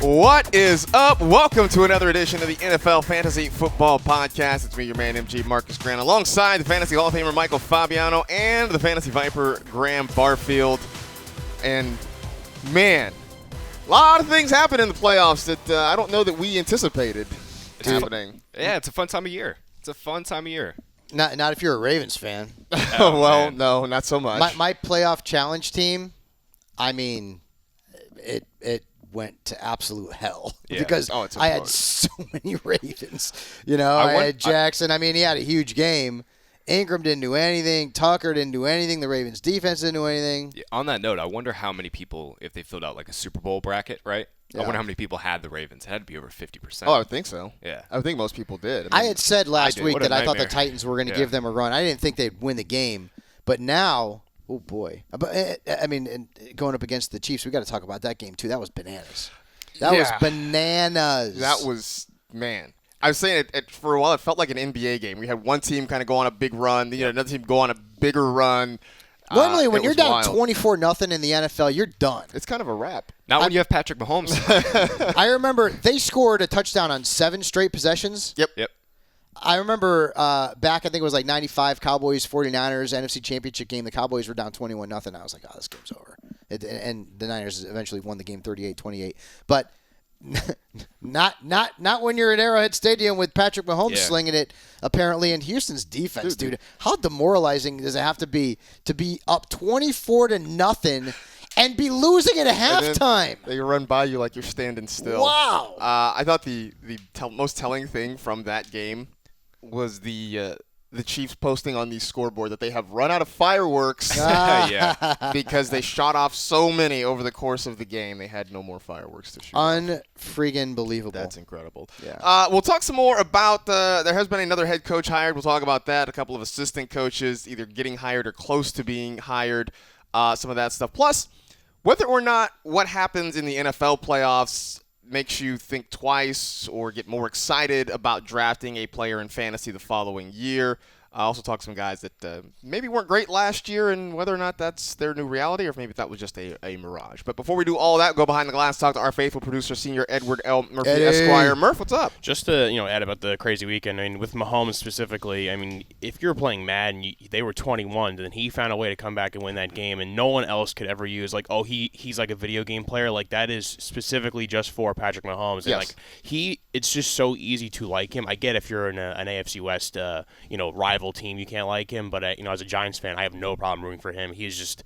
What is up? Welcome to another edition of the NFL Fantasy Football Podcast. It's me, your man, MG Marcas Grant, alongside the Fantasy Hall of Famer Michael Fabiano and the Fantasy Viper Graham Barfield. And, man, a lot of things happen in the playoffs that I don't know that we anticipated happening. Yeah, it's a fun time of year. Not if you're a Ravens fan. Well, no, not so much. My playoff challenge team, I mean, it went to absolute hell because I had so many Ravens. You know, I had Jackson. I mean, he had a huge game. Ingram didn't do anything. Tucker didn't do anything. The Ravens defense didn't do anything. Yeah, on that note, I wonder how many people, if they filled out like a Super Bowl bracket, right? Yeah. I wonder how many people had the Ravens. It had to be over 50%. Oh, I would think so. Yeah. I would think most people did. I had said last week that I thought the Titans were going to give them a run. I didn't think they'd win the game. But now, oh, boy. But I mean, and going up against the Chiefs, we got to talk about that game, too. That was bananas. That was bananas. That was, man. I was saying it for a while. It felt like an NBA game. We had one team kind of go on a big run, another team go on a bigger run. Normally, when you're down 24-0 in the NFL, you're done. It's kind of a wrap. Not when you have Patrick Mahomes. I remember they scored a touchdown on 7 straight possessions. Yep. I remember back, I think it was like 95, Cowboys, 49ers, NFC Championship game. The Cowboys were down 21-0. I was like, oh, this game's over. And the Niners eventually won the game 38-28. But not when you're at Arrowhead Stadium with Patrick Mahomes slinging it, apparently, in Houston's defense, dude. How demoralizing does it have to be up 24-0 and be losing at a halftime? They run by you like you're standing still. Wow. I thought the most telling thing from that game was the Chiefs posting on the scoreboard that they have run out of fireworks because they shot off so many over the course of the game. They had no more fireworks to shoot. Unfreaking believable. That's incredible. Yeah. We'll talk some more about there has been another head coach hired. We'll talk about that. A couple of assistant coaches either getting hired or close to being hired. Some of that stuff. Plus, whether or not what happens in the NFL playoffs makes you think twice or get more excited about drafting a player in fantasy the following year. I also talk to some guys that maybe weren't great last year and whether or not that's their new reality or if maybe that was just a mirage. But before we do all that, go behind the glass, talk to our faithful producer, Senior Edward L. Murphy, Esquire. Murph, what's up? Just to add about the crazy weekend, I mean, with Mahomes specifically, I mean, if you're playing Madden, they were 21, then he found a way to come back and win that game, and no one else could ever use, like, he's like a video game player. Like, that is specifically just for Patrick Mahomes. Yes. And, like, it's just so easy to like him. I get if you're in an AFC West, rival team, you can't like him, but as a Giants fan, I have no problem rooting for him. He's just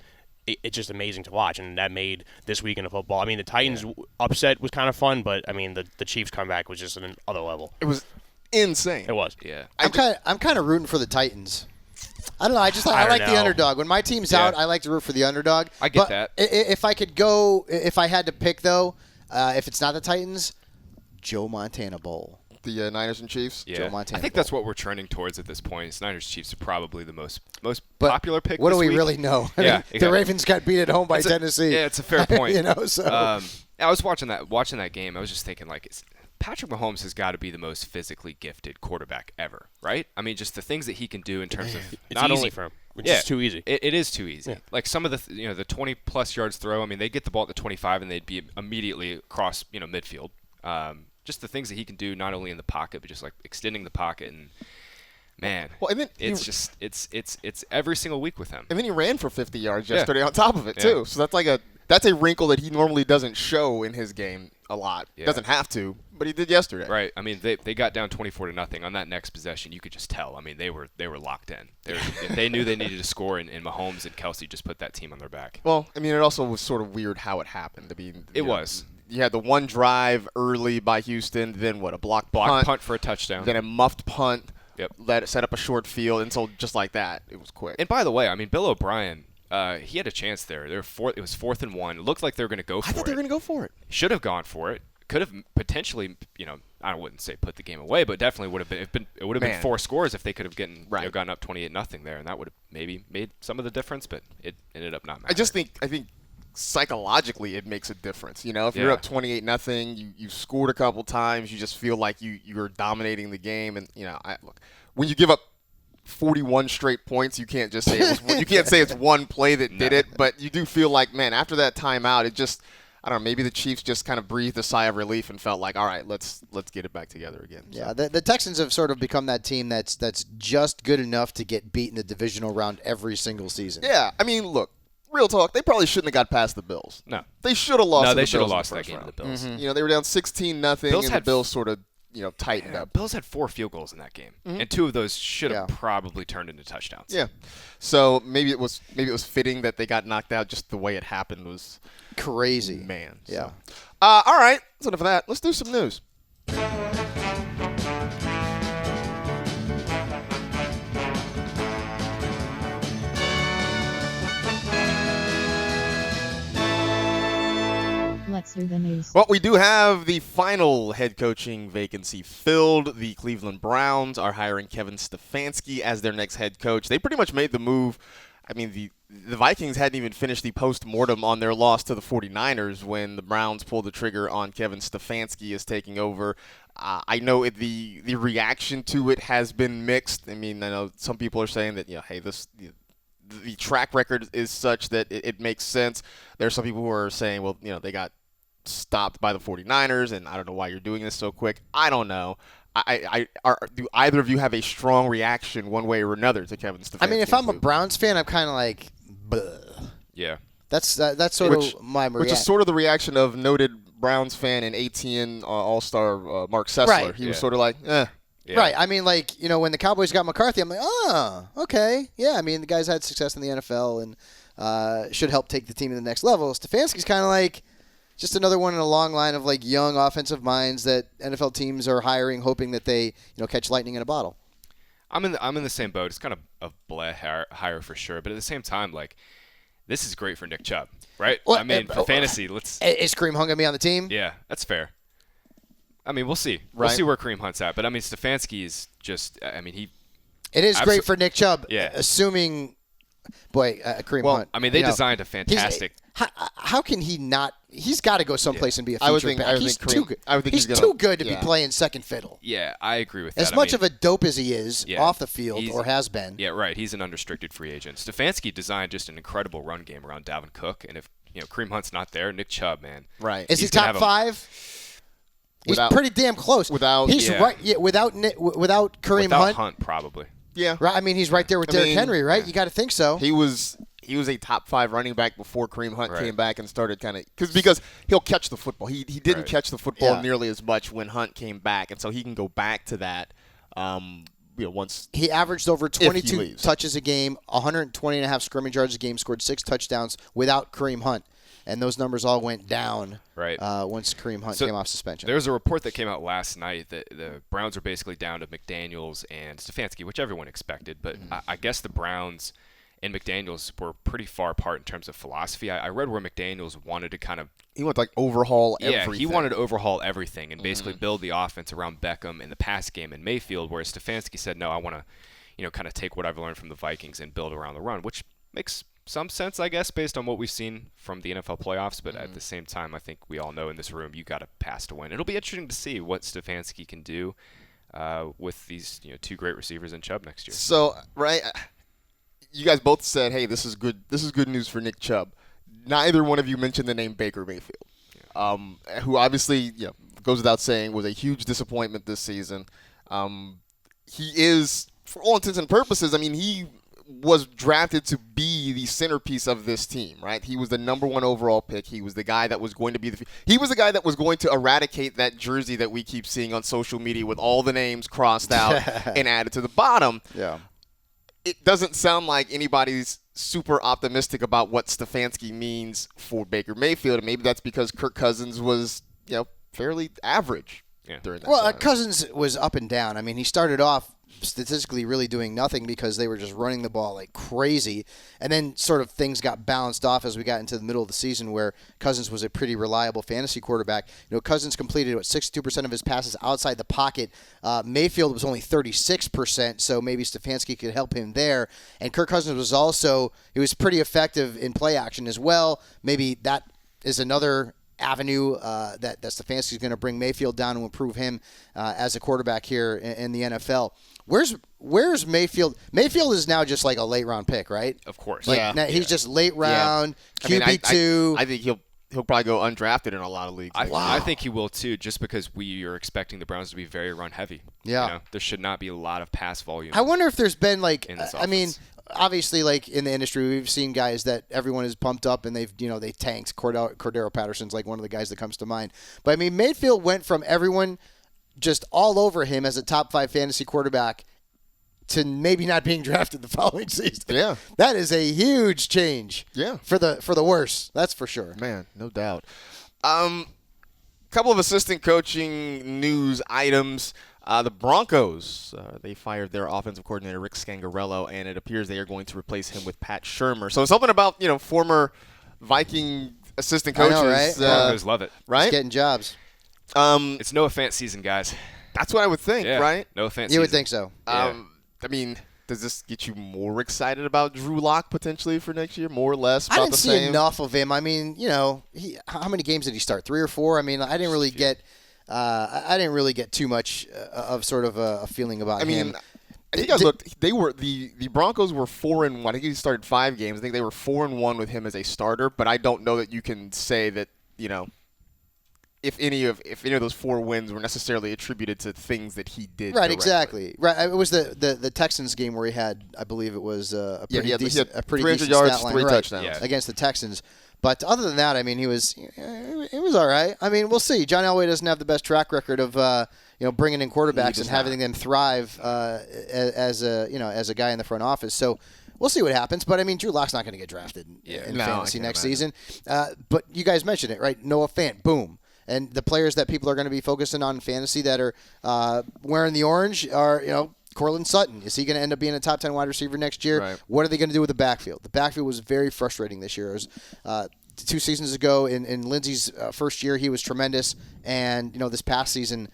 it's just amazing to watch, and that made this weekend of football. I mean, the Titans upset was kind of fun, but I mean, the Chiefs comeback was just at another level. It was insane. It was. Yeah. I'm kind of rooting for the Titans. I don't know. I like the underdog. When my team's out, I like to root for the underdog. I get that. If I had to pick though, if it's not the Titans, Joe Montana Bowl. The Niners and Chiefs? Yeah. Joe Montana I think Bowl. that's what we're trending towards at this point. Niners-Chiefs are probably the most popular pick what this do we week. really know? Yeah, exactly. The Ravens got beat at home by Tennessee. Yeah, it's a fair point. So. I was watching that game. I was just thinking, like, Patrick Mahomes has got to be the most physically gifted quarterback ever, right? I mean, just the things that he can do in terms of it's easy for him. It's just too easy. It is too easy. Yeah. Like some of the the 20-plus yards throw. I mean, they get the ball at the 25 and they'd be immediately across midfield. Just the things that he can do, not only in the pocket, but just like extending the pocket, and man, and then it's every single week with him. And then he ran for 50 yards yesterday on top of it too. So that's a wrinkle that he normally doesn't show in his game a lot. Yeah. Doesn't have to, but he did yesterday. Right. I mean, they got down 24-0 on that next possession. You could just tell. I mean, they were locked in. They knew they needed to score, and Mahomes and Kelsey just put that team on their back. Well, I mean, it also was sort of weird how it happened. I mean, it was. You had the one drive early by Houston, then a block punt for a touchdown, then a muffed punt. Yep. Set up a short field, and so just like that, it was quick. And by the way, I mean, Bill O'Brien, he had a chance there. It was 4th and 1. It looked like they were going to go for it. I thought they were going to go for it. Should have gone for it. Could have potentially, I wouldn't say put the game away, but definitely would have been. It would have been 4 scores if they could have gotten up 28-0 there, and that would have maybe made some of the difference. But it ended up not mattering. I think psychologically it makes a difference. If you're up 28-0, you scored a couple times, you just feel like you're dominating the game. And look, when you give up 41 straight points, you can't just say you can't say it's one play that did it, but you do feel like, man, after that timeout, it just, I don't know, maybe the Chiefs just kind of breathed a sigh of relief and felt like, all right, let's get it back together again. Yeah, the Texans have sort of become that team that's just good enough to get beat in the divisional round every single season. Yeah, I mean, look, real talk, they probably shouldn't have got past the Bills. No. They should have lost to the Bills. No, they should have lost in the that game to the round. Bills. Mm-hmm. They were down 16-0, and the Bills sort of tightened up. Bills had 4 field goals in that game, and 2 of those should have probably turned into touchdowns. Yeah, so maybe it was fitting that they got knocked out. Just the way it happened was crazy, man. Yeah. So. All right, that's enough of that. Let's do some news. Let's do the news. Well, we do have the final head coaching vacancy filled. The Cleveland Browns are hiring Kevin Stefanski as their next head coach. They pretty much made the move. I mean, the Vikings hadn't even finished the post-mortem on their loss to the 49ers when the Browns pulled the trigger on Kevin Stefanski as taking over. I know the reaction to it has been mixed. I mean, I know some people are saying that, hey, the track record is such that it makes sense. There are some people who are saying, well, they got stopped by the 49ers, and I don't know why you're doing this so quick. I don't know. Do either of you have a strong reaction one way or another to Kevin Stefanski? I mean, if I'm a Browns fan, I'm kind of like, bleh. Yeah. That's sort of my reaction. Which is sort of the reaction of noted Browns fan and ATN All-Star Mark Sessler. Right. He was sort of like, eh. Yeah. Right. I mean, when the Cowboys got McCarthy, I'm like, okay. Yeah, I mean, the guy's had success in the NFL and should help take the team to the next level. Stefanski's kind of like just another one in a long line of young offensive minds that NFL teams are hiring, hoping that they catch lightning in a bottle. I'm in the same boat. It's kind of a bleh hire for sure, but at the same time, this is great for Nick Chubb, right? Well, I mean, for fantasy, is Kareem Hunt gonna be on the team? Yeah, that's fair. I mean, we'll see. Right. We'll see where Kareem Hunt's at, but I mean, Stefanski is just. I mean, It is great for Nick Chubb. Yeah. Assuming, Kareem Hunt. I mean, they designed a fantastic. How can he not? He's got to go someplace and be a I would feature think- back. I would He's think too Kareem- good. I would think he's he's too gonna- good to be playing second fiddle. Yeah, I agree with that. As much of a dope as he is off the field or has been. Yeah, right. He's an unrestricted free agent. Stefanski designed just an incredible run game around Dalvin Cook, and if Kareem Hunt's not there, Nick Chubb, man. Right. Is he top 5? He's pretty damn close. Without right. Yeah, without Kareem Without Hunt, probably. Yeah. Right. I mean, he's right there with Derrick Henry, right? You got to think so. He was a top 5 running back before Kareem Hunt came back and started kind of because he'll catch the football. He didn't catch the football nearly as much when Hunt came back, and so he can go back to that. Once he averaged over 22 touches a game, 120.5 scrimmage yards a game, scored 6 touchdowns without Kareem Hunt. And those numbers all went down once Kareem Hunt came off suspension. There was a report that came out last night that the Browns are basically down to McDaniels and Stefanski, which everyone expected. But I guess the Browns and McDaniels were pretty far apart in terms of philosophy. I read where McDaniels wanted to kind of he wanted to overhaul everything. Yeah, he wanted to overhaul everything and basically build the offense around Beckham and the pass game and Mayfield, whereas Stefanski said, no, I want to kind of take what I've learned from the Vikings and build around the run, which makes some sense, I guess, based on what we've seen from the NFL playoffs. But at the same time, I think we all know in this room you got to pass to win. It'll be interesting to see what Stefanski can do with these 2 great receivers in Chubb next year. So, right, you guys both said, hey, this is good. This is good news for Nick Chubb. Neither one of you mentioned the name Baker Mayfield, who obviously goes without saying was a huge disappointment this season. He is, for all intents and purposes, I mean, he was drafted to be the centerpiece of this team, right? He was the number 1 overall pick. He was the guy that was going to be he was the guy that was going to eradicate that jersey that we keep seeing on social media with all the names crossed out and added to the bottom. Yeah. It doesn't sound like anybody's super optimistic about what Stefanski means for Baker Mayfield, and maybe that's because Kirk Cousins was, fairly average during that time. Cousins was up and down. I mean, he started off statistically really doing nothing because they were just running the ball like crazy. And then sort of things got balanced off as we got into the middle of the season where Cousins was a pretty reliable fantasy quarterback. Cousins completed 62% of his passes outside the pocket. Mayfield was only 36%, so maybe Stefanski could help him there. And Kirk Cousins he was pretty effective in play action as well. Maybe that is another avenue that Stefanski is going to bring Mayfield down to improve him as a quarterback here in the NFL. Where's Mayfield? Mayfield is now just like a late round pick, right? Of course. He's just late round, QB2. I think he'll probably go undrafted in a lot of leagues. I think he will too, just because we are expecting the Browns to be very run heavy. Yeah. There should not be a lot of pass volume. I wonder if there's been obviously, in the industry, we've seen guys that everyone is pumped up and they tanked. Cordero Patterson's like one of the guys that comes to mind. But Mayfield went from everyone just all over him as a top 5 fantasy quarterback to maybe not being drafted the following season. Yeah, that is a huge change. Yeah, for the worse. That's for sure. Man, no doubt. Couple of assistant coaching news items. The Broncos, they fired their offensive coordinator, Rick Scangarello, and it appears they are going to replace him with Pat Shurmur. So something about, former Viking assistant coaches. I know, right? Broncos love it. Right? He's getting jobs. It's no offense season, guys. That's what I would think, right? No offense You season. would think so. Does this get you more excited about Drew Locke potentially for next year? More or less? I didn't see enough of him. How many games did he start? 3 or 4? I didn't really get too much of sort of a feeling about him. I think the Broncos were 4-1. I think he started 5 games. I think they were 4-1 with him as a starter, but I don't know that you can say that, if any of those 4 wins were necessarily attributed to things that he did. Right, directly. exactly. Right, it was the Texans game where he had, I believe it was a pretty decent 300 yards, stat line, 3 touchdowns against the Texans. But other than that, he was all right. We'll see. John Elway doesn't have the best track record of bringing in quarterbacks and having them thrive as a guy in the front office. So we'll see what happens. But Drew Locke's not going to get drafted in fantasy next season. But you guys mentioned it, right? Noah Fant, boom. And the players that people are going to be focusing on in fantasy that are wearing the orange are, Courtland Sutton. Is he going to end up being a top 10 wide receiver next year? Right. What are they going to do with the backfield? The backfield was very frustrating this year. It was 2 seasons ago in Lindsey's first year, he was tremendous. And, this past season,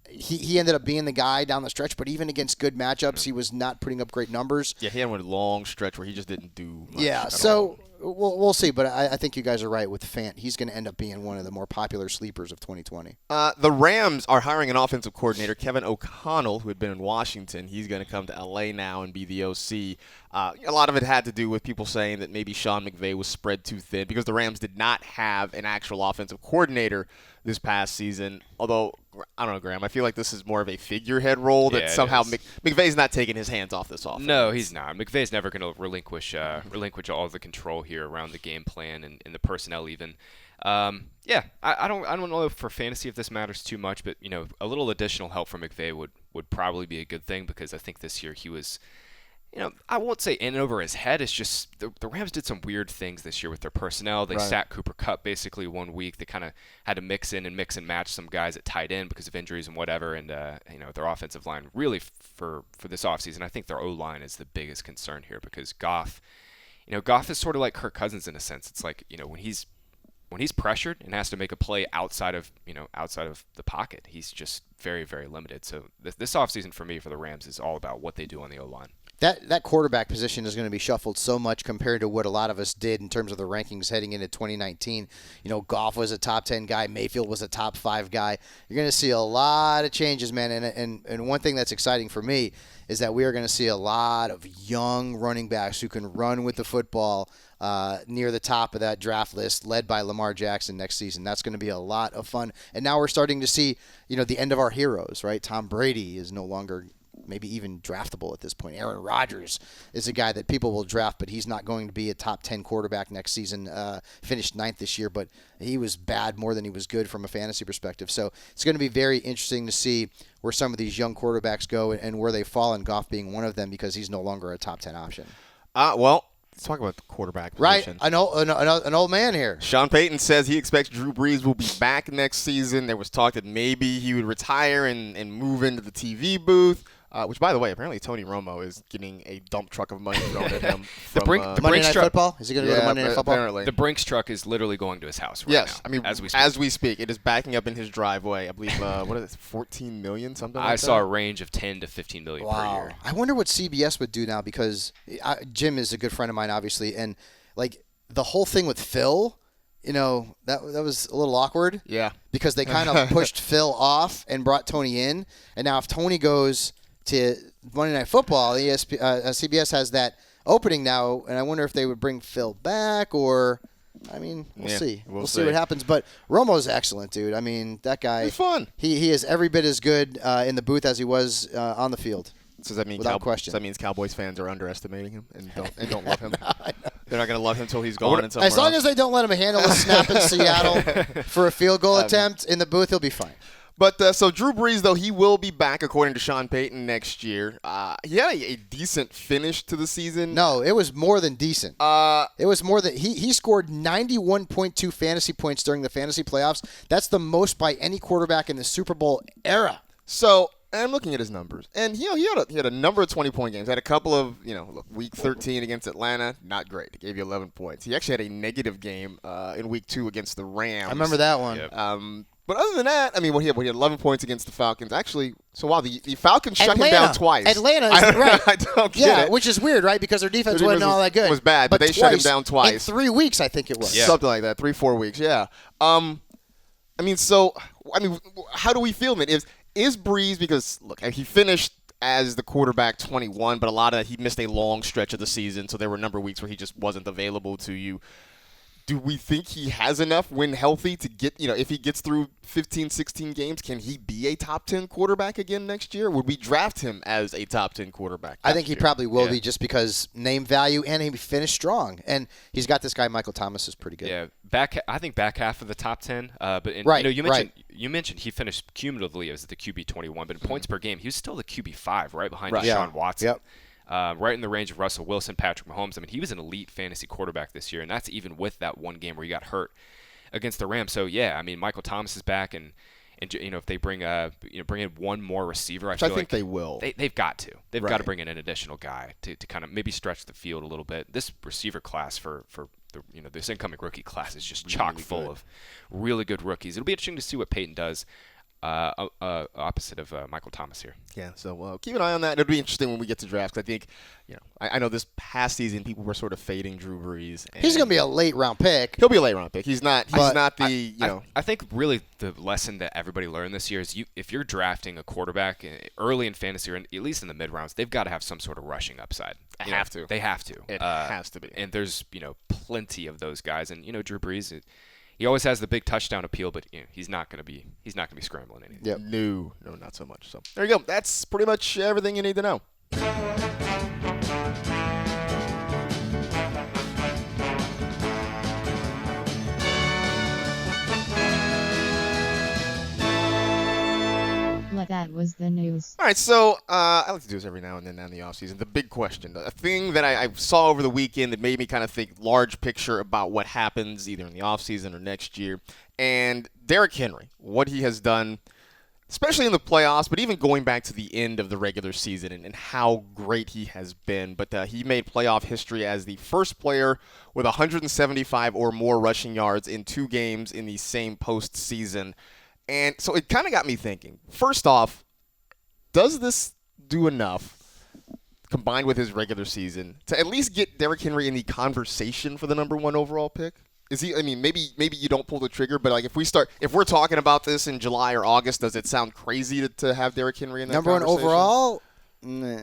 he ended up being the guy down the stretch. But even against good matchups, he was not putting up great numbers. Yeah, he had one long stretch where he just didn't do much. Yeah, so we'll see. But I think you guys are right with Fant. He's going to end up being one of the more popular sleepers of 2020. The Rams are hiring an offensive coordinator, Kevin O'Connell, who had been in Washington. He's going to come to L.A. now and be the OC. A lot of it had to do with people saying that maybe Sean McVay was spread too thin because the Rams did not have an actual offensive coordinator this past season. Although, I don't know, Graham, I feel like this is more of a figurehead role that somehow McVay's not taking his hands off this offense. No, he's not. McVay's never going to relinquish all the control here around the game plan and the personnel even. I don't know for fantasy if this matters too much, but a little additional help from McVay would probably be a good thing because I think this year he was, I won't say in over his head. It's just the Rams did some weird things this year with their personnel. They sat Cooper Kupp basically 1 week. They kind of had to mix and match some guys at tight end because of injuries and whatever. And their offensive line really for this offseason, I think their O-line is the biggest concern here because Goff is sort of like Kirk Cousins in a sense. It's like when he's pressured and has to make a play outside of the pocket, he's just very, very limited. So this offseason for me for the Rams is all about what they do on the O-line. That quarterback position is going to be shuffled so much compared to what a lot of us did in terms of the rankings heading into 2019. Goff was a top 10 guy. Mayfield was a top 5 guy. You're going to see a lot of changes, man. And one thing that's exciting for me is that we are going to see a lot of young running backs who can run with the football near the top of that draft list, led by Lamar Jackson next season. That's going to be a lot of fun. And now we're starting to see, the end of our heroes, right? Tom Brady is no longer maybe even draftable at this point. Aaron Rodgers is a guy that people will draft, but he's not going to be a top 10 quarterback next season. Finished 9th this year, but he was bad more than he was good from a fantasy perspective. So it's going to be very interesting to see where some of these young quarterbacks go and where they fall, and Goff being one of them because he's no longer a top 10 option. Let's talk about the quarterback position. Right, an old man here. Sean Payton says he expects Drew Brees will be back next season. There was talk that maybe he would retire and move into the TV booth. Which, by the way, apparently Tony Romo is getting a dump truck of money thrown at him. The Monday Brinks Night truck, Football? Is he going to go to Monday Night Football? Apparently. The Brinks truck is literally going to his house right yes, now. I mean, as we speak. it is backing up in his driveway. I believe, what is it, 14 million, something like that? I saw a range of 10 to 15 million per year. I wonder what CBS would do now because Jim is a good friend of mine, obviously, and like the whole thing with Phil, that was a little awkward. Yeah. Because they kind of pushed Phil off and brought Tony in, and now if Tony goes to Monday Night Football, CBS has that opening now, and I wonder if they would bring Phil back or. I mean, we'll see. We'll see what happens. But Romo's excellent, dude. I mean, that guy. He's fun. He is every bit as good in the booth as he was on the field. So does that mean without question? So that means Cowboys fans are underestimating him and don't love him. They're not going to love him until he's gone. As long as they don't let him handle a snap in Seattle for a field goal attempt in the booth, he'll be fine. But so Drew Brees, though, he will be back according to Sean Payton next year. He had a decent finish to the season. No, it was more than decent. It was more than he scored 91.2 fantasy points during the fantasy playoffs. That's the most by any quarterback in the Super Bowl era. So I'm looking at his numbers, and he had a number of 20-point games. Had a couple of week 13 against Atlanta, not great. He gave you 11 points. He actually had a negative game in week 2 against the Rams. I remember that one. Yep. But other than that, I mean, he had 11 points against the Falcons. Actually, so while the Falcons shut him down twice. Atlanta, right? I don't get it. Which is weird, right? Because their defense wasn't all that good. It was bad, but they shut him down twice. In 3 weeks, I think it was. Yeah. Something like that, 3-4 weeks. Yeah. How do we feel, man? Is Brees, because look, he finished as the quarterback 21, but a lot of that he missed a long stretch of the season, so there were a number of weeks where he just wasn't available to you. Do we think he has enough when healthy to get, if he gets through 15, 16 games, can he be a top 10 quarterback again next year? Would we draft him as a top 10 quarterback? I think he probably will be just because name value and he finished strong. And he's got this guy, Michael Thomas, is pretty good. Yeah, I think back half of the top 10. You mentioned he finished cumulatively as the QB 21, but in points per game, he was still the QB 5, right behind Deshaun Watson. Yep. Right in the range of Russell Wilson, Patrick Mahomes. I mean, he was an elite fantasy quarterback this year, and that's even with that one game where he got hurt against the Rams. So yeah, I mean, Michael Thomas is back, and if they bring in one more receiver, I think they will. They've got to. They've got to bring in an additional guy to kind of maybe stretch the field a little bit. This receiver class for this incoming rookie class is just chock full of really good rookies. It'll be interesting to see what Peyton does. Opposite of Michael Thomas here. Yeah, so keep an eye on that. It'll be interesting when we get to drafts. I think, I know this past season people were sort of fading Drew Brees. He's going to be a late round pick. He'll be a late round pick. He's not the. I think really the lesson that everybody learned this year is if you're drafting a quarterback early in fantasy or at least in the mid rounds, they've got to have some sort of rushing upside. They have to. It has to be. And there's plenty of those guys. And Drew Brees. He always has the big touchdown appeal, but he's not going to be scrambling anything. Yep. No, not so much. So there you go. That's pretty much everything you need to know. That was the news. All right, so I like to do this every now and then in the offseason. The big question, a thing that I saw over the weekend that made me kind of think large picture about what happens either in the offseason or next year. And Derrick Henry, what he has done, especially in the playoffs, but even going back to the end of the regular season and how great he has been. But he made playoff history as the first player with 175 or more rushing yards in 2 games in the same postseason. And so it kind of got me thinking. First off, does this do enough, combined with his regular season, to at least get Derrick Henry in the conversation for the number 1 overall pick? Is he? I mean, maybe you don't pull the trigger, but like if we're talking about this in July or August, does it sound crazy to have Derrick Henry in that number 1 overall? Nah.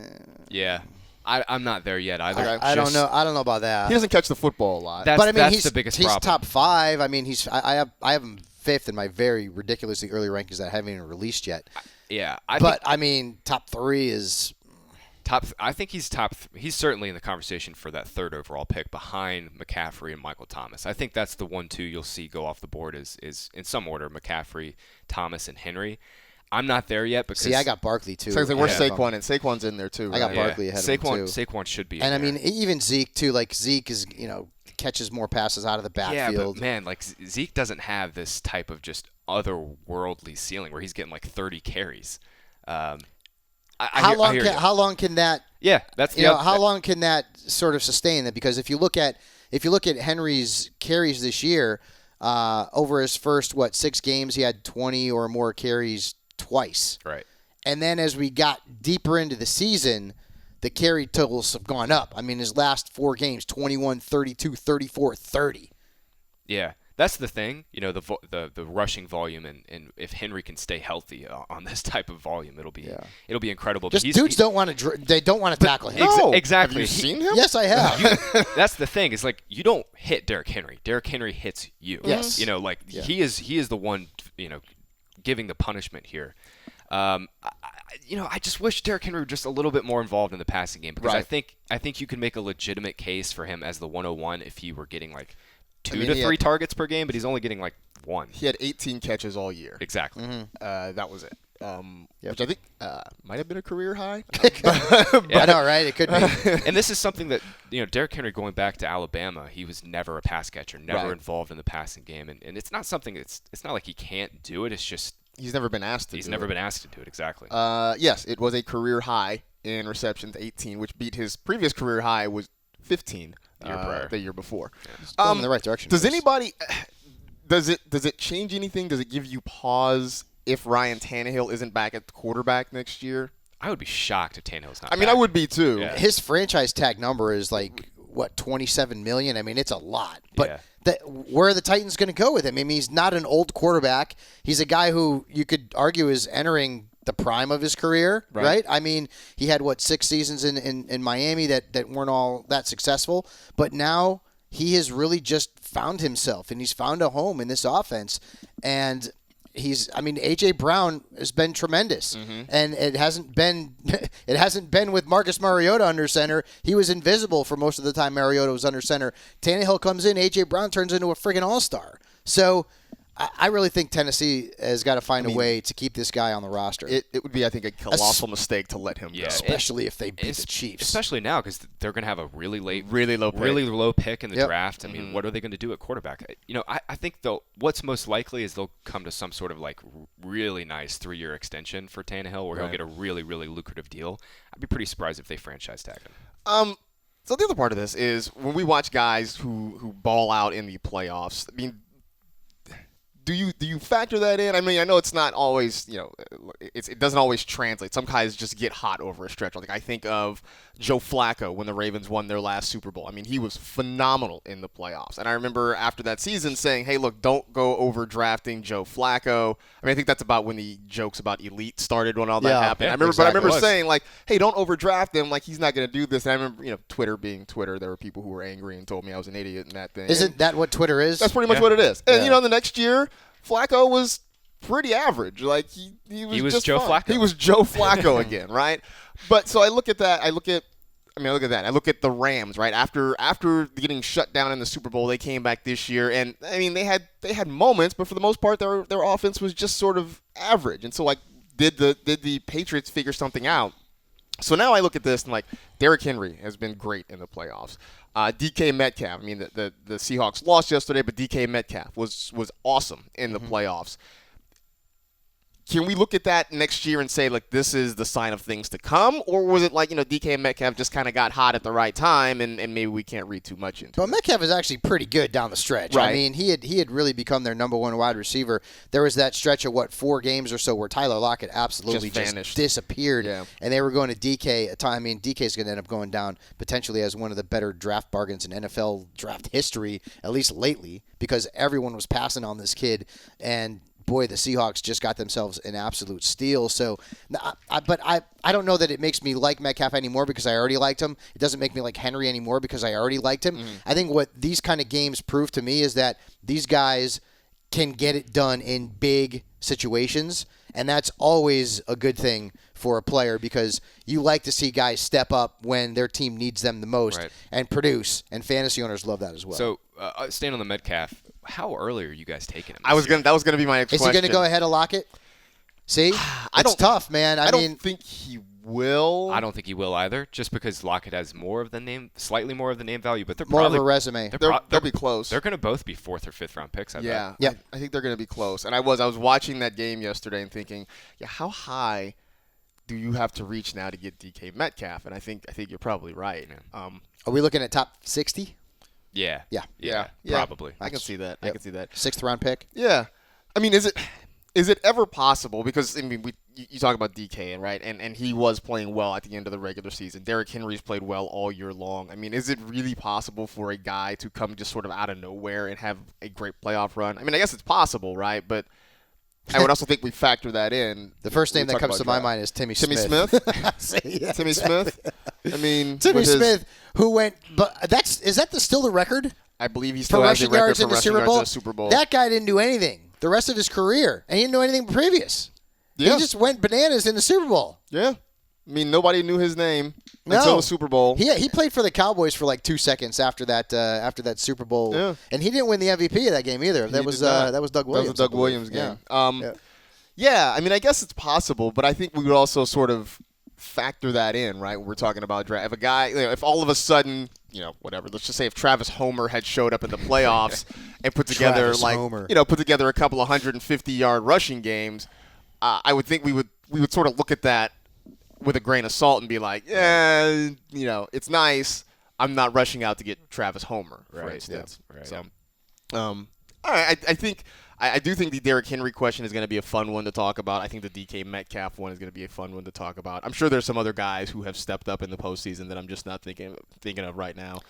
Yeah. I'm not there yet either. Okay. I don't know. I don't know about that. He doesn't catch the football a lot. But I mean, that's the biggest problem. He's top 5. I mean, I have him 5th in my very ridiculously early rankings that I haven't even released yet. Yeah, I mean, top 3 is top. I think he's top. He's certainly in the conversation for that 3rd overall pick behind McCaffrey and Michael Thomas. I think that's the 1-2 you'll see go off the board is in some order McCaffrey, Thomas, and Henry. I'm not there yet because I got Barkley too. So where's Saquon? And Saquon's in there too. Right? I got Barkley ahead of him too. Saquon should be. And in there. I mean, even Zeke too. Like Zeke is catches more passes out of the backfield. Yeah, but man, like Zeke doesn't have this type of just otherworldly ceiling where he's getting like 30 carries. how long can that? Yeah, that's how long can that sort of sustain that? Because if you look at Henry's carries this year, over his first 6 games, he had 20 or more carries twice. Right. And then as we got deeper into the season, the carry totals have gone up. I mean, his last 4 games, 21, 32, 34, 30. Yeah. That's the thing, the rushing volume, and if Henry can stay healthy on this type of volume, it'll be incredible. Just dudes don't want to tackle him. No, exactly. Have you seen him? Yes, I have. That's the thing. Is like you don't hit Derrick Henry. Derrick Henry hits you. Yes. He is the one giving the punishment here. I just wish Derrick Henry were just a little bit more involved in the passing game because right. I think you can make a legitimate case for him as the 101 if he were getting 2 to 3 targets per game, but he's only getting 1. He had 18 catches all year. Exactly. Mm-hmm. That was it. Which I think might have been a career high. I know, right? It could be. And this is something that Derrick Henry, going back to Alabama, he was never a pass catcher, never involved in the passing game, and it's not something. It's not like he can't do it. It's just he's never been asked to. He's never been asked to do it. Exactly. Yes, it was a career high in receptions, 18, which beat his previous career high was 15. The year before. Yeah. Going in the right direction. Does anybody? Does it change anything? Does it give you pause if Ryan Tannehill isn't back at the quarterback next year? I would be shocked if Tannehill's not. I mean, I would be too. Yeah. His franchise tag number is $27 million. I mean, it's a lot. But where are the Titans going to go with him? I mean, he's not an old quarterback. He's a guy who you could argue is entering the prime of his career, right? I mean, he had 6 seasons in Miami that weren't all that successful, but now he has really just found himself and he's found a home in this offense. And AJ Brown has been tremendous, and it hasn't been with Marcus Mariota under center. He was invisible for most of the time Mariota was under center. Tannehill comes in, AJ Brown turns into a friggin' all-star. So I really think Tennessee has got to find a way to keep this guy on the roster. It would be, I think, a colossal mistake to let him go. Especially if they beat the Chiefs. Especially now because they're going to have a really low pick in the draft. I mean, what are they going to do at quarterback? I think what's most likely is they'll come to some sort of really nice 3-year extension for Tannehill where he'll get a really, really lucrative deal. I'd be pretty surprised if they franchise tag him. So the other part of this is when we watch guys who ball out in the playoffs, I mean, do you factor that in? I mean, I know it's not always, it doesn't always translate. Some guys just get hot over a stretch. Like I think of Joe Flacco when the Ravens won their last Super Bowl. I mean, he was phenomenal in the playoffs. And I remember after that season saying, hey, look, don't go over drafting Joe Flacco. I mean, I think that's about when the jokes about elite started when all that happened. Yeah, I remember saying, hey, don't overdraft him. He's not going to do this. And I remember, Twitter being Twitter, there were people who were angry and told me I was an idiot in that thing. Isn't that what Twitter is? That's pretty much what it is. And, the next year, Flacco was pretty average. He was just Joe fine. Flacco. He was Joe Flacco again, right? But so I look at that. I look at the Rams, right? After getting shut down in the Super Bowl, they came back this year, and I mean they had moments, but for the most part, their offense was just sort of average. And so did the Patriots figure something out? So now I look at this and Derrick Henry has been great in the playoffs. DK Metcalf. I mean, the Seahawks lost yesterday, but DK Metcalf was awesome in the playoffs. Can we look at that next year and say, this is the sign of things to come? Or was it DK Metcalf just kind of got hot at the right time and maybe we can't read too much into it? Well, Metcalf is actually pretty good down the stretch. Right. I mean, he had really become their number one wide receiver. There was that stretch of, 4 games or so where Tyler Lockett absolutely just disappeared. Yeah. And they were going to DK. I mean, DK's going to end up going down potentially as one of the better draft bargains in NFL draft history, at least lately, because everyone was passing on this kid. And boy, the Seahawks just got themselves an absolute steal. So, but I don't know that it makes me like Metcalf anymore because I already liked him. It doesn't make me like Henry anymore because I already liked him. I think what these kind of games prove to me is that these guys can get it done in big situations, and that's always a good thing for a player because you like to see guys step up when their team needs them the most and produce, and fantasy owners love that as well. So, staying on the Metcalf, how early are you guys taking him? That was gonna be my next question. Is he going to go ahead of Lockett? See, it's tough, man. I don't think he will. I don't think he will either, just because Lockett has slightly more of the name value, but they're more probably, of a resume. They'll be close. They're going to both be 4th or 5th round picks. I bet. Yeah. I think they're going to be close. And I was watching that game yesterday and thinking, how high do you have to reach now to get DK Metcalf? And I think you're probably right. Are we looking at top 60? Yeah. Yeah. Probably. I can see that. Yep. I can see that. 6th round pick. Yeah. I mean, is it ever possible? Because I mean, you talk about DK, right? And he was playing well at the end of the regular season. Derrick Henry's played well all year long. I mean, is it really possible for a guy to come just sort of out of nowhere and have a great playoff run? I mean, I guess it's possible, right? But I would also think we factor that in. The first name that comes to my mind is Timmy Smith. Yeah, Timmy Smith. I mean, Timmy Smith, who went, but is that still the record? I believe he for still has a rushing record yards for in the rushing yards in the Super Bowl. That guy didn't do anything the rest of his career, and he didn't do anything previous. Yeah. He just went bananas in the Super Bowl. Yeah. I mean, nobody knew his name until the Super Bowl. He played for the Cowboys for like 2 seconds after that Super Bowl, and he didn't win the MVP of that game either. That was Doug Williams. That was a Doug Williams game. Yeah. Yeah, I mean, I guess it's possible, but I think we would also sort of factor that in, right? When we're talking about draft. If a guy, if all of a sudden, whatever, let's just say if Travis Homer had showed up in the playoffs and put together put together a couple of 150-yard rushing games, I would think we would sort of look at that with a grain of salt and be like, yeah, it's nice. I'm not rushing out to get Travis Homer, for instance. Yeah. Right. So, all right, I do think the Derrick Henry question is going to be a fun one to talk about. I think the DK Metcalf one is going to be a fun one to talk about. I'm sure there's some other guys who have stepped up in the postseason that I'm just not thinking of right now.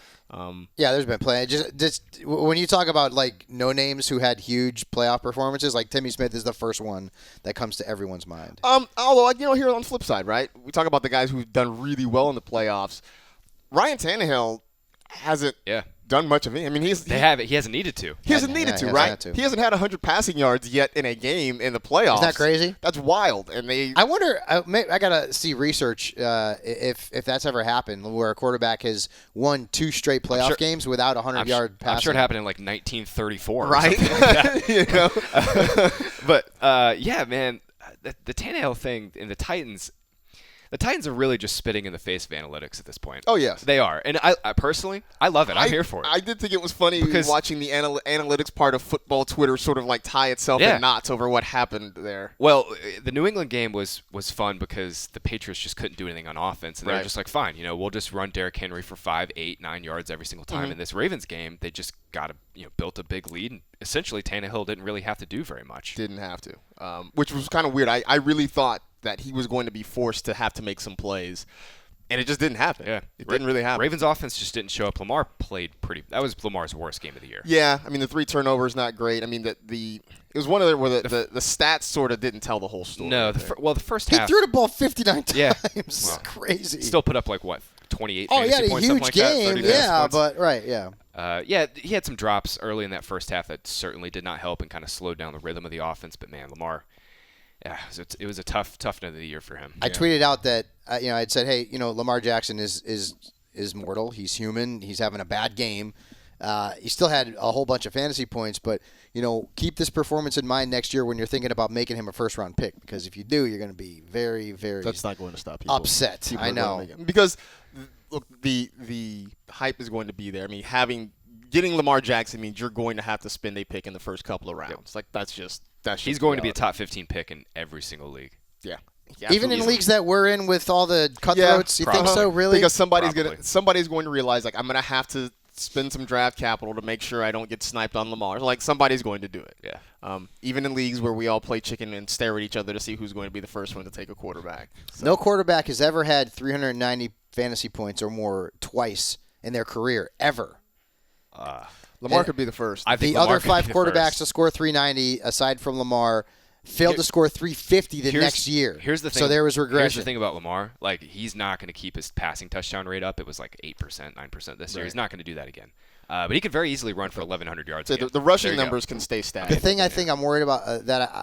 Yeah, there's been plenty. Just when you talk about like no names who had huge playoff performances, like Timmy Smith is the first one that comes to everyone's mind. Although here on the flip side, right? We talk about the guys who've done really well in the playoffs. Ryan Tannehill hasn't done much of it. I mean, he hasn't needed to. He hasn't needed to, right? He hasn't had 100 passing yards yet in a game in the playoffs. Isn't that crazy? That's wild. And I wonder. I gotta see research if that's ever happened where a quarterback has won 2 straight playoff games without 100-yard passing. I'm sure it happened in like 1934, right? Or something like that. But yeah, man, the Tannehill thing in the Titans. The Titans are really just spitting in the face of analytics at this point. Oh, yes. They are. And I personally, I love it. I'm here for it. I did think it was funny watching the analytics part of football Twitter sort of like tie itself in knots over what happened there. Well, the New England game was fun because the Patriots just couldn't do anything on offense. And they were just like, fine, we'll just run Derrick Henry for 5, 8, 9 yards every single time. Mm-hmm. In this Ravens game, they just built a big lead. And essentially, Tannehill didn't really have to do very much. Didn't have to, which was kind of weird. I really thought that he was going to be forced to have to make some plays, and it just didn't happen. Yeah, it didn't really happen. Ravens offense just didn't show up. Lamar played that was Lamar's worst game of the year. Yeah, I mean the 3 turnovers not great. I mean it was one of the where the stats sort of didn't tell the whole story. No, the first half he threw the ball 59 times. Yeah, crazy. Still put up like what 28 he fantasy had a points, huge something like game. That, but right, yeah. Yeah, he had some drops early in that first half that certainly did not help and kind of slowed down the rhythm of the offense. But man, Lamar. Yeah, it was a tough end of the year for him. I tweeted out that I'd said, hey, Lamar Jackson is mortal. He's human. He's having a bad game. He still had a whole bunch of fantasy points, but keep this performance in mind next year when you're thinking about making him a first-round pick, because if you do, you're going to be very, very that's not going to stop people. Upset. I know because look, the hype is going to be there. I mean, getting Lamar Jackson means you're going to have to spend a pick in the first couple of rounds. Like that's just. He's going to be a top 15 pick in every single league. Yeah. Even in leagues that we're in with all the cutthroats, you think so, really? Because somebody's going to realize, like, I'm going to have to spend some draft capital to make sure I don't get sniped on Lamar. Like, somebody's going to do it. Yeah. Even in leagues where we all play chicken and stare at each other to see who's going to be the first one to take a quarterback. So. No quarterback has ever had 390 fantasy points or more twice in their career, ever. Lamar could be the first. I think the Lamar other 5 quarterbacks to score 390, aside from Lamar, failed to score 350 the next year. Here's the thing. So there was regression. Here's the thing about Lamar. Like, he's not going to keep his passing touchdown rate up. It was like 8%, 9% this year. He's not going to do that again. But he could very easily run for 1,100 yards. So the rushing numbers can stay static. The thing I think I'm worried about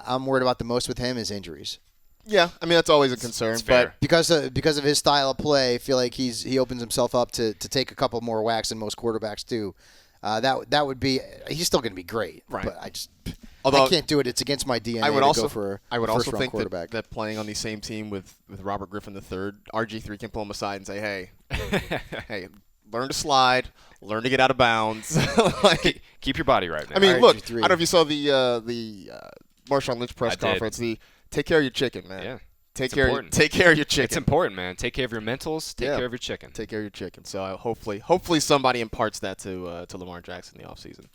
I'm worried about the most with him is injuries. Yeah, I mean that's always a concern, but because of his style of play, I feel like he opens himself up to take a couple more whacks than most quarterbacks do. That would be he's still going to be great, right? But I can't do it. It's against my DNA. I would also think that playing on the same team with Robert Griffin III, RG3 can pull him aside and say, hey, learn to slide, learn to get out of bounds, keep your body right. Man. I mean, look, I don't know if you saw the Marshawn Lynch press conference. Take care of your chicken, man. Yeah. Take care of your chicken. It's important, man. Take care of your mentals. Take care of your chicken. Take care of your chicken. So hopefully somebody imparts that to Lamar Jackson in the offseason.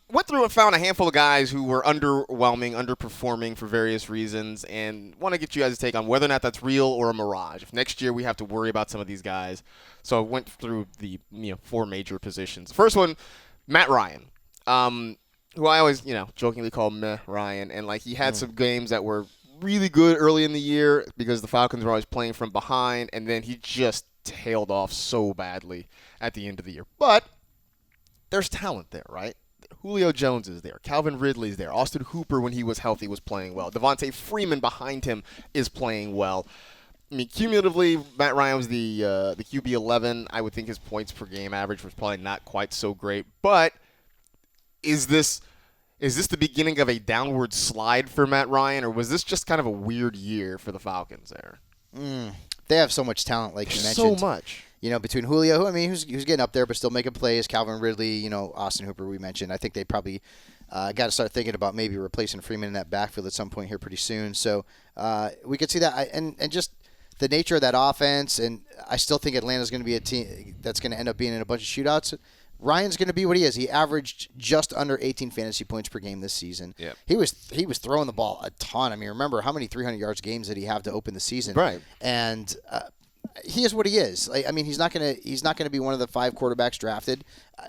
Went through and found a handful of guys who were underperforming for various reasons, and want to get you guys' take on whether or not that's real or a mirage. If next year we have to worry about some of these guys. So I went through the 4 major positions. The first one, Matt Ryan, who I always jokingly call Meh Ryan, and he had some games that were really good early in the year because the Falcons were always playing from behind, and then he just tailed off so badly at the end of the year. But there's talent there, right? Julio Jones is there. Calvin Ridley's there. Austin Hooper, when he was healthy, was playing well. Devontae Freeman behind him is playing well. I mean, cumulatively, Matt Ryan was the QB 11. I would think his points per game average was probably not quite so great. But is this the beginning of a downward slide for Matt Ryan, or was this just kind of a weird year for the Falcons there? They have so much talent, like you mentioned. So much. Between Julio, who's getting up there but still making plays, Calvin Ridley, Austin Hooper we mentioned. I think they probably got to start thinking about maybe replacing Freeman in that backfield at some point here pretty soon. So we could see that. And just the nature of that offense, and I still think Atlanta's going to be a team that's going to end up being in a bunch of shootouts. Ryan's going to be what he is. He averaged just under 18 fantasy points per game this season. Yep. He was throwing the ball a ton. I mean, remember how many 300 yards games did he have to open the season? Right. And he is what he is. He's not gonna be one of the 5 quarterbacks drafted.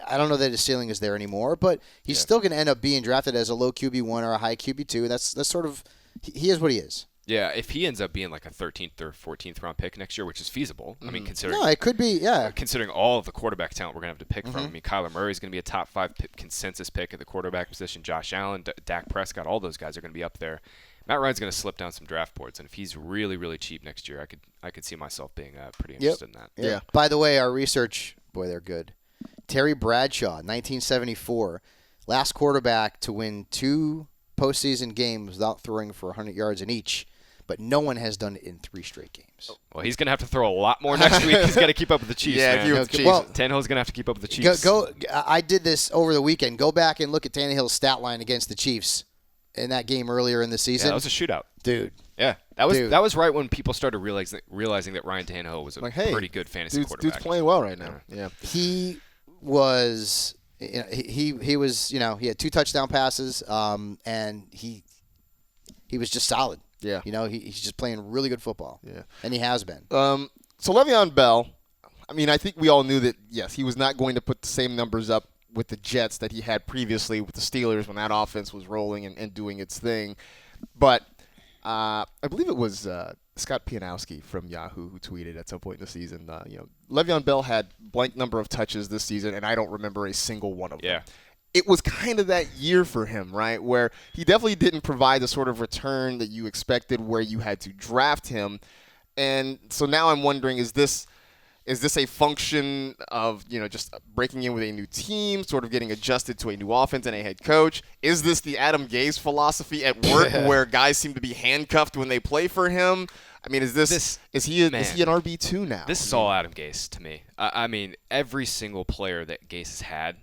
I don't know that his ceiling is there anymore, but he's still going to end up being drafted as a low QB1 or a high QB2. That's sort of he is what he is. Yeah, if he ends up being like a 13th or 14th round pick next year, which is feasible. I mean, considering it could be. Yeah, considering all of the quarterback talent we're gonna have to pick from. I mean, Kyler Murray is gonna be a top 5 consensus pick at the quarterback position. Josh Allen, Dak Prescott, all those guys are gonna be up there. Matt Ryan's going to slip down some draft boards, and if he's really, really cheap next year, I could see myself being pretty interested in that. Yeah. By the way, our research, boy, they're good. Terry Bradshaw, 1974, last quarterback to win 2 postseason games without throwing for 100 yards in each, but no one has done it in 3 straight games. Well, he's going to have to throw a lot more next week. He's got to keep up with the Chiefs. Yeah, man. Tannehill's going to have to keep up with the Chiefs. I did this over the weekend. Go back and look at Tannehill's stat line against the Chiefs in that game earlier in the season. Yeah, that was a shootout. Dude. Yeah, that was right when people started realizing that Ryan Tannehill was a pretty good fantasy quarterback. Dude's playing well right now. Yeah. He was he was, he had 2 touchdown passes, and he was just solid. Yeah. He's just playing really good football. Yeah. And he has been. So Le'Veon Bell, I mean, I think we all knew that, yes, he was not going to put the same numbers up with the Jets that he had previously with the Steelers when that offense was rolling and doing its thing. But I believe it was Scott Pianowski from Yahoo who tweeted at some point in the season, Le'Veon Bell had blank number of touches this season, and I don't remember a single one of them. Yeah. It was kind of that year for him, right, where he definitely didn't provide the sort of return that you expected where you had to draft him. And so now I'm wondering, is this a function of, just breaking in with a new team, sort of getting adjusted to a new offense and a head coach? Is this the Adam Gase philosophy at work where guys seem to be handcuffed when they play for him? I mean, is he an RB2 now? This is all Adam Gase to me. I mean, every single player that Gase has had,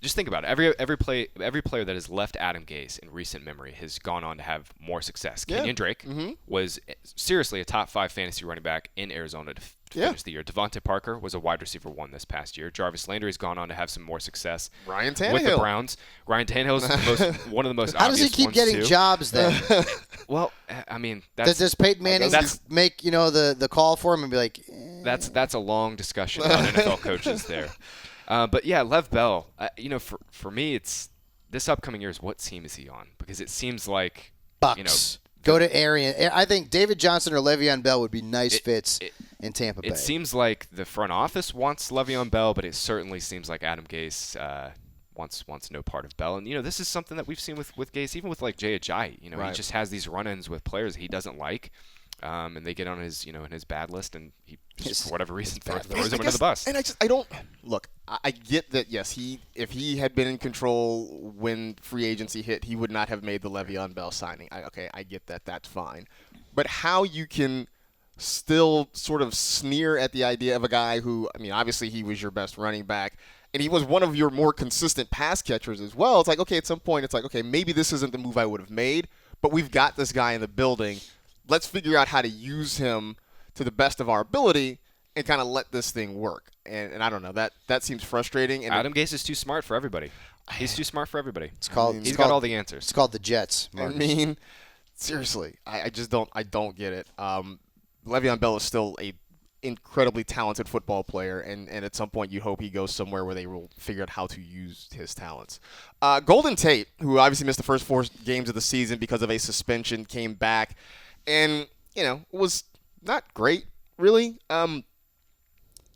just think about it. Every player that has left Adam Gase in recent memory has gone on to have more success. Yeah. Kenyon Drake was seriously a top 5 fantasy running back in Arizona to finish the year. Devontae Parker was a wide receiver 1 this past year. Jarvis Landry has gone on to have some more success. Ryan Tannehill with the Browns. Ryan Tannehill is one of the most How obvious does he keep ones getting too. jobs then? Well, I mean, does Peyton Manning make the call for him and be like? That's a long discussion about NFL coaches there. But yeah, Lev Bell. For me, it's this upcoming year is what team is he on? Because it seems like Bucks. Go to Arian. I think David Johnson or Le'Veon Bell would be nice fits in Tampa Bay. It seems like the front office wants Le'Veon Bell, but it certainly seems like Adam Gase wants no part of Bell. And this is something that we've seen with Gase, even with like Jay Ajayi. He just has these run-ins with players he doesn't like. And they get on his, in his bad list, and he, for whatever reason, throws him under the bus. And I don't look. I get that. Yes, if he had been in control when free agency hit, he would not have made the Le'Veon Bell signing. I get that. That's fine. But how you can still sort of sneer at the idea of a guy who, I mean, obviously he was your best running back, and he was one of your more consistent pass catchers as well. It's like, okay, at some point, it's like, okay, maybe this isn't the move I would have made, but we've got this guy in the building. let's figure out how to use him to the best of our ability and kind of let this thing work. And I don't know, that seems frustrating. And Adam Gase is too smart for everybody. He's too smart for everybody. He's got all the answers. It's called the Jets, Marcus. I mean, seriously, I just don't get it. Le'Veon Bell is still a incredibly talented football player, and at some point you hope he goes somewhere where they will figure out how to use his talents. Golden Tate, who obviously missed the first 4 games of the season because of a suspension, came back and, was not great, really.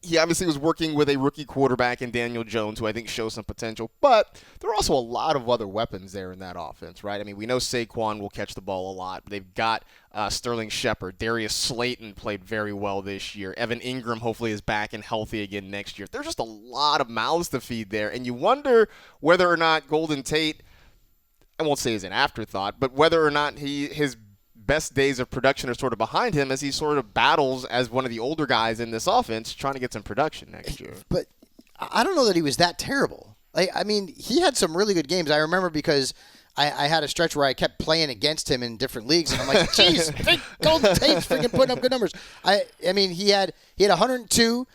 He obviously was working with a rookie quarterback in Daniel Jones, who I think shows some potential, but there are also a lot of other weapons there in that offense, right? I mean, we know Saquon will catch the ball a lot. They've got Sterling Shepard. Darius Slayton played very well this year. Evan Ingram hopefully is back and healthy again next year. There's just a lot of mouths to feed there, and you wonder whether or not Golden Tate, I won't say is an afterthought, but whether or not his best days of production are sort of behind him as he sort of battles as one of the older guys in this offense trying to get some production next year. But I don't know that he was that terrible. I mean, he had some really good games. I remember because I had a stretch where I kept playing against him in different leagues, and I'm like, geez, Golden Tate's freaking putting up good numbers. I mean, he had 102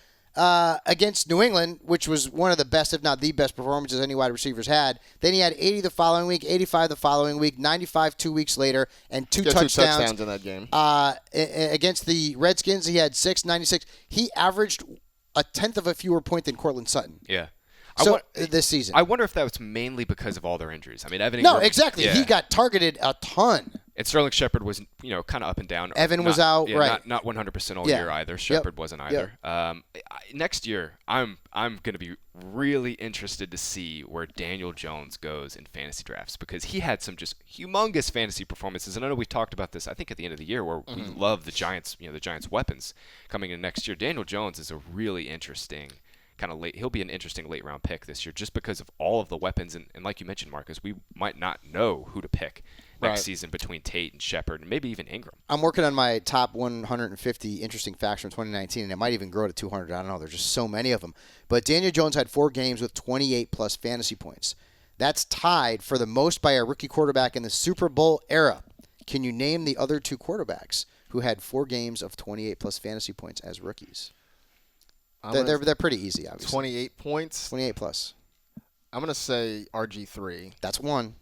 against New England, which was one of the best, if not the best, performances any wide receivers had. Then he had 80 the following week, 85 the following week, 95 2 weeks later, and two touchdowns in that game. Against the Redskins, he had 96. He averaged a tenth of a fewer point than Courtland Sutton. Yeah. This season. I wonder if that was mainly because of all their injuries. I mean, Evan No, Ingram, exactly. Yeah. He got targeted a ton. And Sterling Shepard was, kind of up and down. Evan was out, right? Not 100% all year either. Shepard wasn't either. Next year, I'm going to be really interested to see where Daniel Jones goes in fantasy drafts, because he had some just humongous fantasy performances. And I know we talked about this, I think, at the end of the year, where we love the Giants, the Giants' weapons coming in next year. Daniel Jones is a really interesting kind of he'll be an interesting late round pick this year just because of all of the weapons. And like you mentioned, Marcus, we might not know who to pick next season between Tate and Shepard and maybe even Ingram. I'm working on my top 150 interesting facts from 2019, and it might even grow to 200. I don't know. There's just so many of them. But Daniel Jones had 4 games with 28-plus fantasy points. That's tied for the most by a rookie quarterback in the Super Bowl era. Can you name the other 2 quarterbacks who had 4 games of 28-plus fantasy points as rookies? They're pretty easy, obviously. 28 points? 28-plus. I'm going to say RG3. That's one.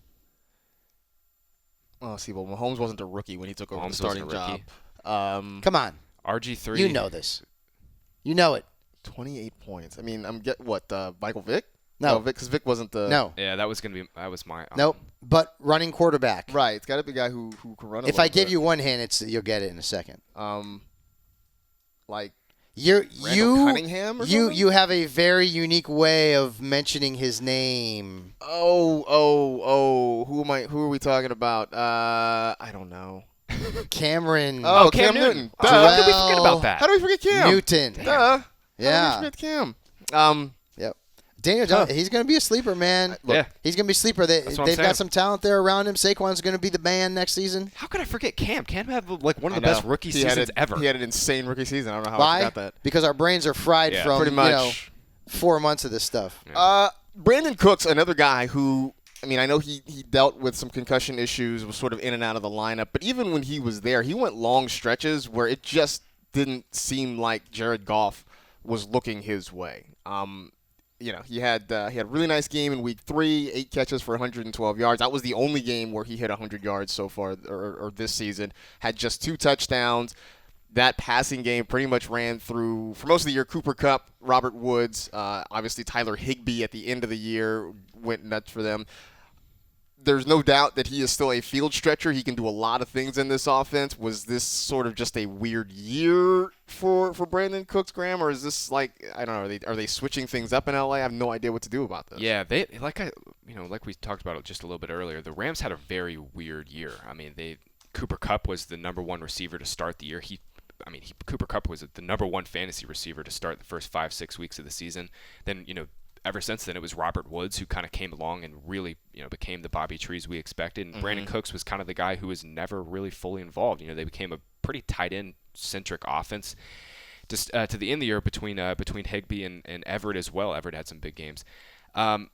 Oh, see, well, Mahomes wasn't a rookie when he took over the starting job. Come on. RG3. You know this. You know it. 28 points. I mean, Michael Vick? No. Because Vick wasn't the... No. Yeah, that was my... Nope. But running quarterback. Right. It's got to be a guy who can run a If I give you one hint, you'll get it in a second. Like... Randall Cunningham or something? You have a very unique way of mentioning his name. Who are we talking about? I don't know. Cameron. Oh, Cam Newton. How did we forget about that? How do we forget Cam? Newton. Duh. Yeah. How did we forget Cam? Yep. Daniel Jones, he's going to be a sleeper, man. Look, he's going to be a sleeper. They've got some talent there around him. Saquon's going to be the man next season. How could I forget Cam? Cam had one of the best rookie seasons ever. He had an insane rookie season. I don't know how Why? I forgot that. Because our brains are fried from pretty much 4 months of this stuff. Yeah. Brandon Cooks, another guy who, I mean, I know he dealt with some concussion issues, was sort of in and out of the lineup, but even when he was there, he went long stretches where it just didn't seem like Jared Goff was looking his way. He had a really nice game in week 3, 8 catches for 112 yards. That was the only game where he hit 100 yards so far or this season. Had just 2 touchdowns. That passing game pretty much ran through, for most of the year, Cooper Kupp, Robert Woods, obviously Tyler Higbee at the end of the year went nuts for them. There's no doubt that he is still a field stretcher. He can do a lot of things in this offense. Was this sort of just a weird year for Brandon Cooks, Graham, or is this like, I don't know, are they switching things up in LA? I have no idea what to do about this. Yeah, like we talked about it just a little bit earlier. The Rams had a very weird year. I mean, Cooper Kupp was the number 1 receiver to start the year. Cooper Kupp was the number 1 fantasy receiver to start the first 5-6 weeks of the season. Then ever since then, it was Robert Woods who kind of came along and really, became the Bobby Trees we expected. And Brandon Cooks was kind of the guy who was never really fully involved. They became a pretty tight end centric offense. Just to the end of the year between Higbee and Everett as well. Everett had some big games. I'm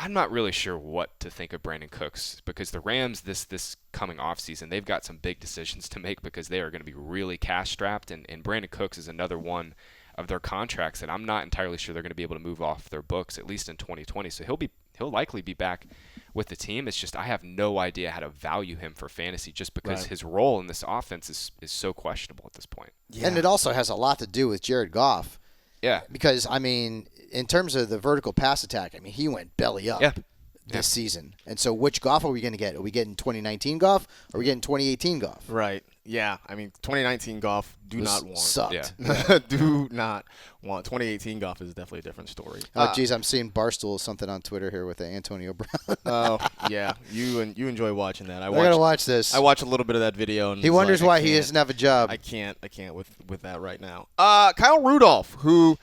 not really sure what to think of Brandon Cooks because the Rams this coming off season, they've got some big decisions to make because they are going to be really cash strapped, and Brandon Cooks is another one of their contracts that I'm not entirely sure they're going to be able to move off their books at least in 2020. So he'll likely be back with the team. It's just I have no idea how to value him for fantasy just because his role in this offense is so questionable at this point. Yeah. And it also has a lot to do with Jared Goff. Yeah. Because, I mean, in terms of the vertical pass attack, I mean, he went belly up this season. And so which Goff are we going to get? Are we getting 2019 Goff or are we getting 2018 Goff? Right. Yeah. I mean, 2019 Goff do not want. Sucked. Yeah. Do not want. 2018 Goff is definitely a different story. Oh, geez, I'm seeing Barstool something on Twitter here with Antonio Brown. Oh, yeah. You enjoy watching that. I got to watch this. I watch a little bit of that video. And he wonders why he doesn't have a job. I can't with that right now. Kyle Rudolph, who,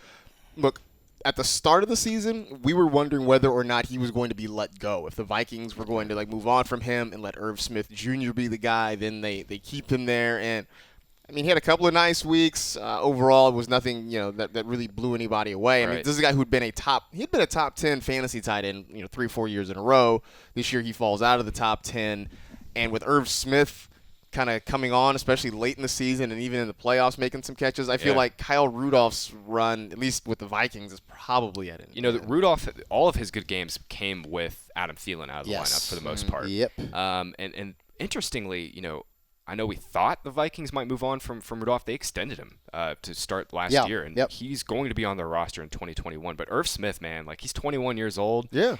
look, at the start of the season, we were wondering whether or not he was going to be let go. If the Vikings were going to move on from him and let Irv Smith Jr. be the guy, then they keep him there. And I mean, he had a couple of nice weeks. Overall, it was nothing that really blew anybody away. I mean, this is a guy who'd been a top 10 fantasy tight end 3-4 years in a row. This year he falls out of the top 10, and with Irv Smith kind of coming on, especially late in the season and even in the playoffs making some catches, I feel like Kyle Rudolph's run, at least with the Vikings, is probably at it. Rudolph, all of his good games came with Adam Thielen out of the lineup for the most part. Yep. And interestingly, I know we thought the Vikings might move on from Rudolph. They extended him to start last year, and he's going to be on their roster in 2021. But Irv Smith, man, he's 21 years old. Yeah.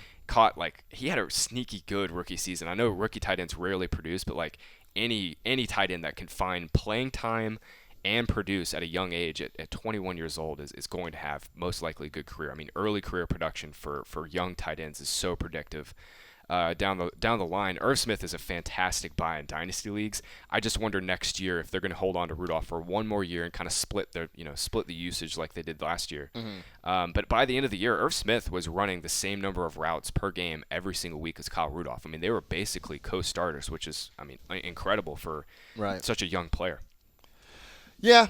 He had a sneaky good rookie season. I know rookie tight ends rarely produce, but any tight end that can find playing time and produce at a young age at 21 years old is going to have most likely a good career. I mean, early career production for young tight ends is so predictive. Down the line, Irv Smith is a fantastic buy in dynasty leagues. I just wonder next year if they're going to hold on to Rudolph for one more year and kind of split the usage like they did last year. Mm-hmm. But by the end of the year, Irv Smith was running the same number of routes per game every single week as Kyle Rudolph. I mean, they were basically co-starters, which is incredible for such a young player. Yeah.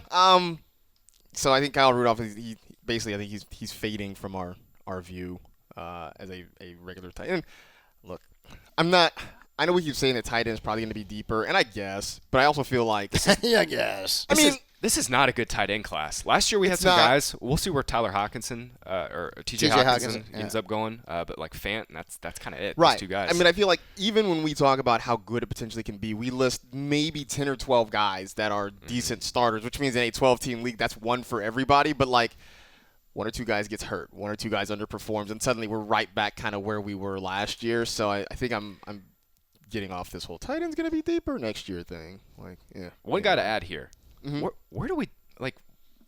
So I think Kyle Rudolph I think he's fading from our view as a regular tight end. Look, I know we keep saying that tight end is probably going to be deeper, and I guess, but I also feel like I guess. This is not a good tight end class. Last year we had some guys. We'll see where Tyler Hawkinson or T.J. Hawkinson ends up going, but Fant, and that's kind of it. Right. Those two guys. I mean, I feel like even when we talk about how good it potentially can be, we list maybe 10 or 12 guys that are decent starters, which means in a 12-team league, that's one for everybody, but one or two guys gets hurt, one or two guys underperforms, and suddenly we're right back kind of where we were last year. So I think I'm getting off this whole tight end's going to be deeper next year thing. One guy to add here. Mm-hmm. Where do we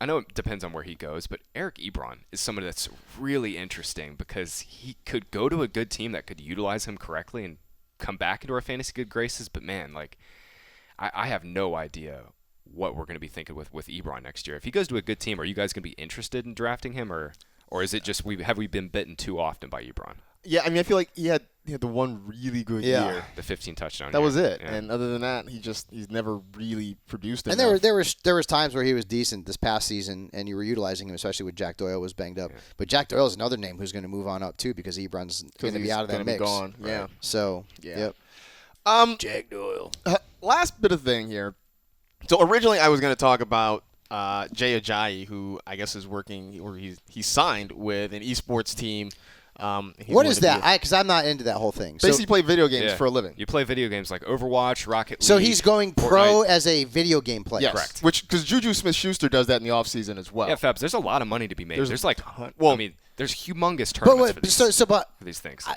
I know it depends on where he goes, but Eric Ebron is somebody that's really interesting because he could go to a good team that could utilize him correctly and come back into our fantasy good graces. But man, I have no idea what we're going to be thinking with Ebron next year. If he goes to a good team, are you guys going to be interested in drafting him, or is it just have we been bitten too often by Ebron? Yeah, I mean, I feel like he had the one really good year, the 15 touchdown. That was it, yeah. and other than that, he's never really produced enough. And there was times where he was decent this past season, and you were utilizing him, especially when Jack Doyle was banged up. Yeah. But Jack Doyle is another name who's going to move on up too because Ebron's going to be out of that mix. Gone. Right. Yeah. So yep. Jack Doyle. Last bit of thing here. So originally I was going to talk about Jay Ajayi, who I guess is working, or he's signed with an esports team. What is that? Because I'm not into that whole thing. Basically, play video games for a living. You play video games like Overwatch, Rocket League. So he's going pro Fortnite. as a video game player. Yes. Correct. Because Juju Smith-Schuster does that in the offseason as well. Yeah, Fabs, there's a lot of money to be made. There's there's humongous tournaments for these things.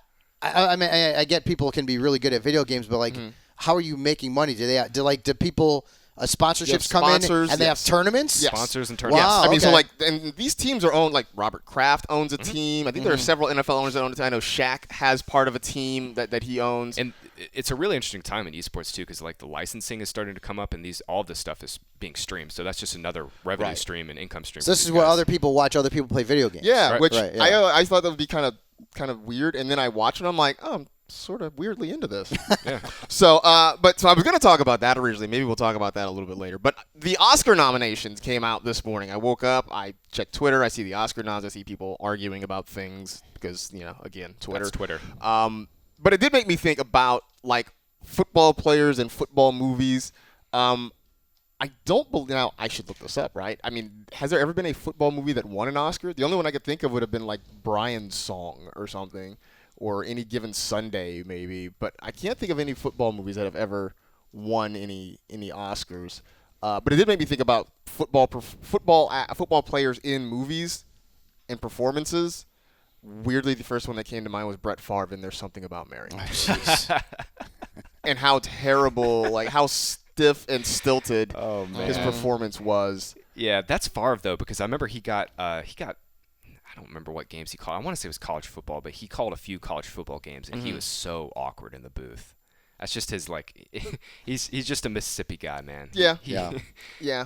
I mean, I get people can be really good at video games, but how are you making money? Do people sponsorships come in and they have tournaments? Yes. Sponsors and tournaments. Wow, I mean, so and these teams are owned, Robert Kraft owns a team. I think there are several NFL owners that own it. I know Shaq has part of a team that he owns. And it's a really interesting time in esports too, because the licensing is starting to come up, and all of this stuff is being streamed. So that's just another revenue stream and income stream. So this is where other people watch other people play video games. Yeah, I thought that would be kind of weird, and then I watch it and I'm like, oh, sort of weirdly into this. Yeah. So I was going to talk about that originally. Maybe we'll talk about that a little bit later. But the Oscar nominations came out this morning. I woke up, I checked Twitter, I see the Oscar noms, I see people arguing about things because, again, Twitter. That's Twitter. But it did make me think about, like, football players and football movies. I don't believe, now I should look this up, right? I mean, has there ever been a football movie that won an Oscar? The only one I could think of would have been like Brian's Song or something, or Any Given Sunday maybe. But I can't think of any football movies that have ever won any Oscars. But it did make me think about football players in movies and performances. Weirdly, the first one that came to mind was Brett Favre in There's Something About Mary. Oh, jeez. And how terrible, like how stiff and stilted his man. performance was. Yeah, that's Favre though, because I remember he got I don't remember what games he called. I want to say it was college football, but he called a few college football games, and he was so awkward in the booth. That's just his he's just a Mississippi guy, man. Yeah. Yeah.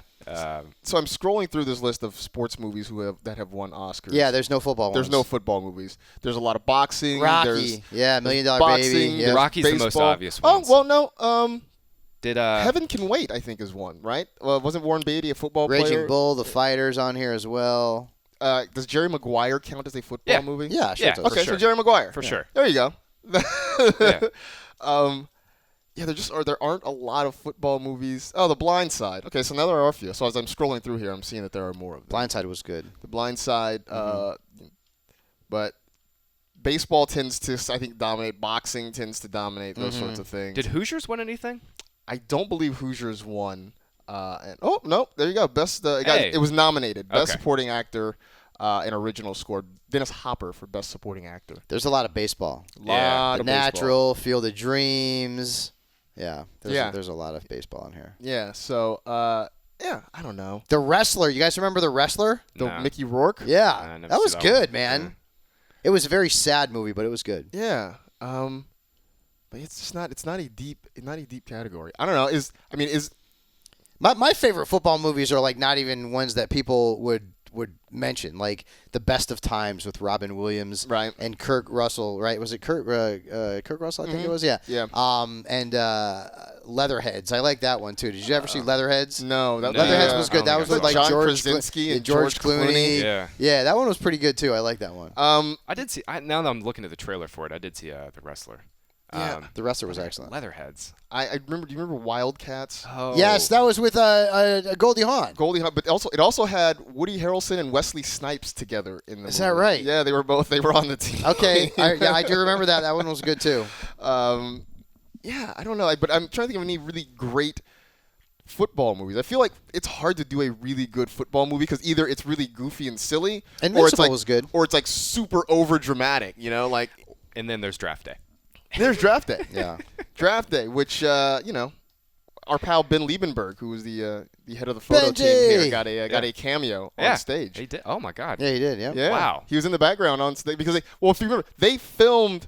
So I'm scrolling through this list of sports movies that have won Oscars. Yeah, there's no football There's ones. no football movies. There's a lot of boxing. Rocky. There's Yeah, $1 Million boxing. Baby. Yeah. Rocky's the most baseball. obvious one. Oh, well, no. Did Heaven Can Wait, I think, is one, right? Wasn't Warren Beatty a football player? Raging Bull, The Fighter's on here as well. Does Jerry Maguire count as a football movie? Yeah, sure. Yeah. it does. Okay, sure. so Jerry Maguire. For sure. There you go. Yeah. Yeah, there aren't a lot of football movies. Oh, The Blind Side. Okay, so now there are a few. So as I'm scrolling through here, I'm seeing that there are more of them. Blindside was good. The Blind Side, but baseball tends to, I think, dominate. Boxing tends to dominate those sorts of things. Did Hoosiers win anything? I don't believe Hoosiers won. No, there you go. Best. Hey. It was nominated. Best Okay. Supporting Actor in Original Score. Dennis Hopper for Best Supporting Actor. There's a lot of baseball. Yeah. Lot The of baseball. Natural, Field of Dreams. Yeah. Yeah. There's a lot of baseball in here. Yeah. So, yeah, I don't know. The Wrestler. You guys remember The Wrestler? The No. Mickey Rourke. Yeah. I never That was saw that good, one. man. Yeah. It was a very sad movie, but it was good. Yeah. But it's just not. It's not a deep category. I don't know. Is My favorite football movies are like not even ones that people would mention, like The Best of Times with Robin Williams, Right. and Kirk Russell, right? Was it Kirk Russell? I think it was, yeah. Yeah. And Leatherheads. I like that one too. Did you ever see Leatherheads? no. That, No. Leatherheads Yeah, was I good. don't That think was I with like saw it. John George Krasinski and George Clooney. Yeah. Yeah, that one was pretty good too. I like that one. I did see. Now that I'm looking at the trailer for it, I did see The Wrestler. Yeah. The Wrestler was excellent. Leatherheads. I remember. Do you remember Wildcats? Oh. Yes, that was with Goldie Hawn. Goldie Hawn, but it also had Woody Harrelson and Wesley Snipes together in the movie. Is that right? Yeah, they were on the team. Okay, I do remember that. That one was good too. Yeah, I don't know, but I'm trying to think of any really great football movies. I feel like it's hard to do a really good football movie because either it's really goofy and silly, Invincible or it's like was good. or it's like super over dramatic. Like And then there's Draft Day. there's Draft Day. Yeah. Draft Day, which our pal Ben Liebenberg, who was the head of the photo team Benji! here, got a cameo on stage. He did. Oh my God. Yeah, he did. Yeah. Yeah. Wow. He was in the background on stage because if you remember, they filmed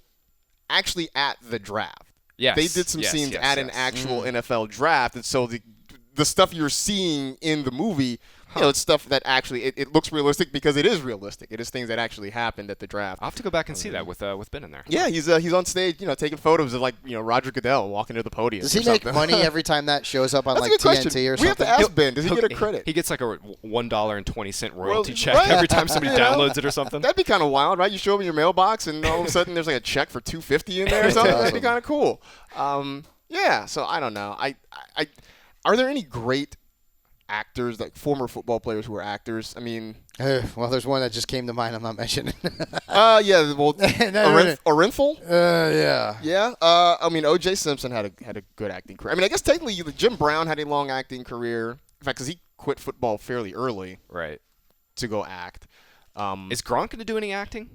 actually at the draft. Yes. They did some scenes at an actual NFL draft, and so the stuff you're seeing in the movie, it's stuff that actually it looks realistic because it is realistic. It is things that actually happened at the draft. I'll have to go back and see that with Ben in there. Yeah, he's on stage, taking photos of Roger Goodell walking to the podium. Does he or make something. money every time that shows up on That's like a good TNT question. or We have something? to ask Ben. Does he get a credit? He gets like a $1.20 royalty check right. every time somebody downloads it or something. That'd be kind of wild, right? You show up in your mailbox, and all of a sudden there's like a check for $250 in there or something. That'd be awesome. kind of cool. Yeah. So I don't know. Are there any great actors, like former football players who are actors? I mean, Well, there's one that just came to mind. I'm not mentioning. yeah. Well, Orenthal. Yeah. Yeah. I mean, O.J. Simpson had a good acting career. I mean, I guess technically Jim Brown had a long acting career. In fact, because he quit football fairly early Right. to go act. Is Gronk going to do any acting?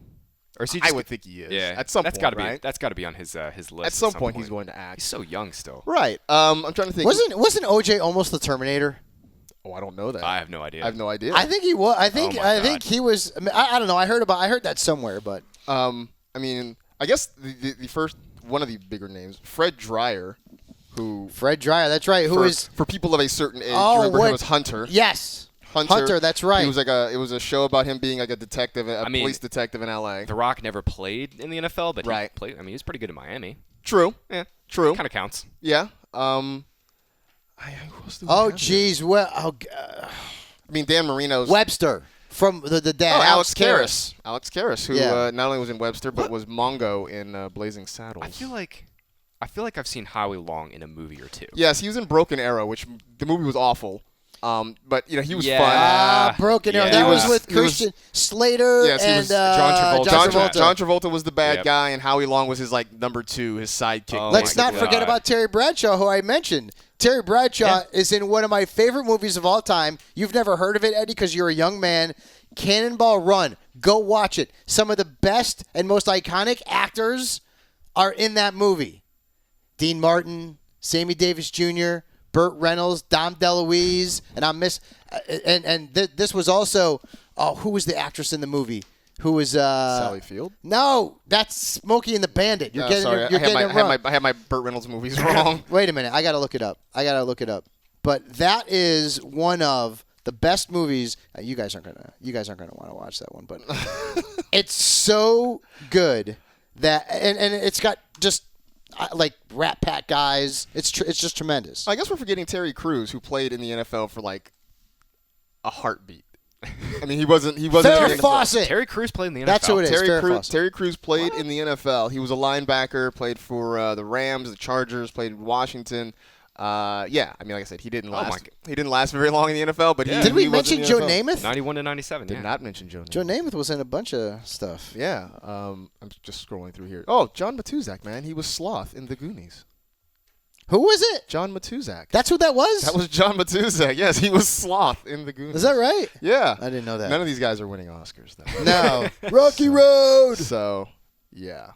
Or is he just I would think he is. Yeah. At some that's point, gotta right? That's got to be on his list. At some point, he's going to act. He's so young still. Right. I'm trying to think. Wasn't OJ almost the Terminator? Oh, I don't know that. I have no idea. I have no idea. I think he was. I think my think God. he was. I mean, I don't know. I heard that somewhere, but I mean, I guess the first one of the bigger names, Fred Dreyer, who Fred Dreyer. That's right. Who is? for people of a certain age, Oh, you remember what? him as Hunter. Yes. Hunter, that's right. He was it was a show about him being like a detective, police detective in L.A. The Rock never played in the NFL, but right. he played. I mean, he was pretty good in Miami. True. Yeah. True. Kind of counts. Yeah. Geez. Well, I mean, Dan Marino's Webster from the dad. Alex Karras. Alex Karras, who not only was in Webster but was Mongo in Blazing Saddles. I feel like I've seen Howie Long in a movie or two. Yes, he was in Broken Arrow, which the movie was awful. But he was fun. Broken Arrow. That was with Christian Slater and John Travolta. John Travolta was the bad guy, and Howie Long was his number 2, his sidekick. Oh, let's not forget about Terry Bradshaw, who I mentioned. Terry Bradshaw is in one of my favorite movies of all time. You've never heard of it, Eddie, because you're a young man. Cannonball Run. Go watch it. Some of the best and most iconic actors are in that movie. Dean Martin, Sammy Davis Jr., Burt Reynolds, Dom DeLuise, and this was also who was the actress in the movie? Who was Sally Field? No, that's Smokey and the Bandit. You're getting it wrong. I had my Burt Reynolds movies wrong. Wait a minute, I gotta look it up. But that is one of the best movies. You guys aren't gonna want to watch that one, but it's so good that and it's got just. Like Rat Pack guys, it's just tremendous. I guess we're forgetting Terry Crews, who played in the NFL for a heartbeat. I mean, he wasn't. Farrah Fawcett. Terry Crews played in the NFL. That's who it is. Terry Crews played in the NFL. He was a linebacker. Played for the Rams, the Chargers. Played in Washington. I mean, like I said, he didn't last. He didn't last very long in the NFL. But did we mention Joe Namath? 91 to 97. Did not mention Joe Namath. Joe Namath was in a bunch of stuff. Yeah. I'm just scrolling through here. Oh, John Matuszak, man, he was Sloth in The Goonies. Who was it? John Matuszak. That's who that was? That was John Matuszak. Yes, he was Sloth in The Goonies. Is that right? Yeah. I didn't know that. None of these guys are winning Oscars, though. No. Rocky Road. So, yeah.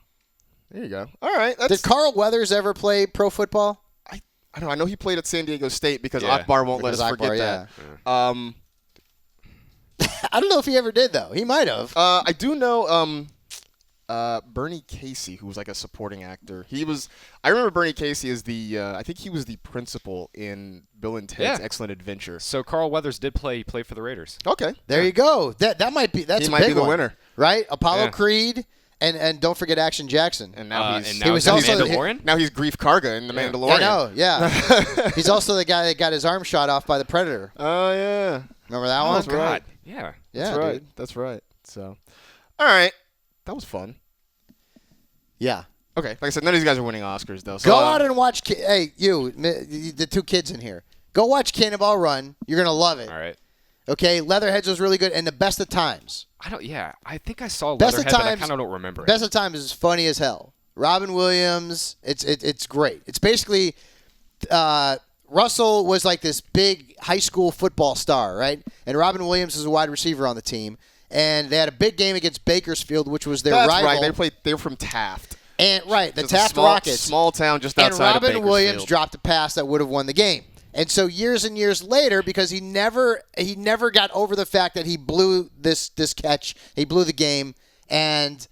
There you go. All right. Did Carl Weathers ever play pro football? I don't know. I know he played at San Diego State because Akbar won't let us forget that. I don't know if he ever did, though. He might have. I do know Bernie Casey, who was like a supporting actor. I remember Bernie Casey as I think he was the principal in Bill and Ted's Excellent Adventure. So Carl Weathers did play. He played for the Raiders. Okay. There you go. That might be. That's he might be the winner, right? Apollo Creed. And don't forget Action Jackson. And now he's Mandalorian? Now he's Grief Karga in The Mandalorian. I know, yeah. He's also the guy that got his arm shot off by the Predator. Oh, yeah. Remember that one? That's right. Yeah. That's right. Dude. That's right. So, all right. That was fun. Yeah. Okay. Like I said, none of these guys are winning Oscars, though. So, go out and watch. Hey, you, the two kids in here. Go watch Cannonball Run. You're going to love it. All right. Okay, Leatherheads was really good, and The Best of Times. I think I saw Leatherhead, but I kind of don't remember it. Best of Times is funny as hell. Robin Williams, it's great. It's basically Russell was like this big high school football star, right? And Robin Williams is a wide receiver on the team, and they had a big game against Bakersfield, which was their rival. Right. They were from Taft. And the Taft Rockets, small town just outside of Bakersfield. And Robin Williams dropped a pass that would have won the game. And so years and years later, because he never got over the fact that he blew this catch, he blew the game, and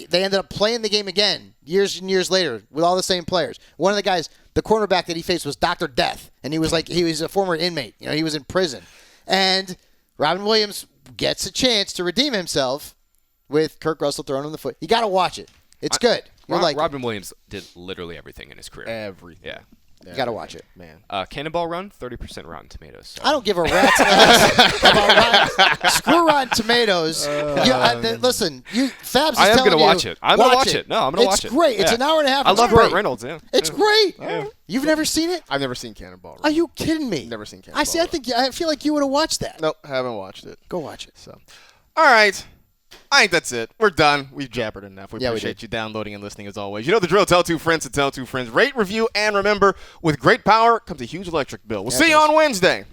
they ended up playing the game again years and years later with all the same players. One of the guys, the cornerback that he faced was Dr. Death, and he was a former inmate. He was in prison. And Robin Williams gets a chance to redeem himself with Kirk Russell throwing him the foot. You got to watch it. It's good. Robin Williams did literally everything in his career. Everything. Yeah. You got to watch it. Man. Cannonball Run, 30% Rotten Tomatoes. So. I don't give a rat's ass about Rotten. Screw Rotten Tomatoes. Listen, Fabs is I am going to watch it. I'm going to watch it. No, I'm going to watch it. It's great. It's an hour and a half. I love Burt Reynolds. Yeah. It's great. Yeah. You've never seen it? I've never seen Cannonball Run. Are you kidding me? Never seen Cannonball Run. I feel like you would have watched that. Nope, haven't watched it. Go watch it. So, all right. I think that's it. We're done. We've jabbered enough. We appreciate you downloading and listening as always. You know the drill. Tell two friends to tell two friends. Rate, review, and remember, with great power comes a huge electric bill. We'll see you on Wednesday.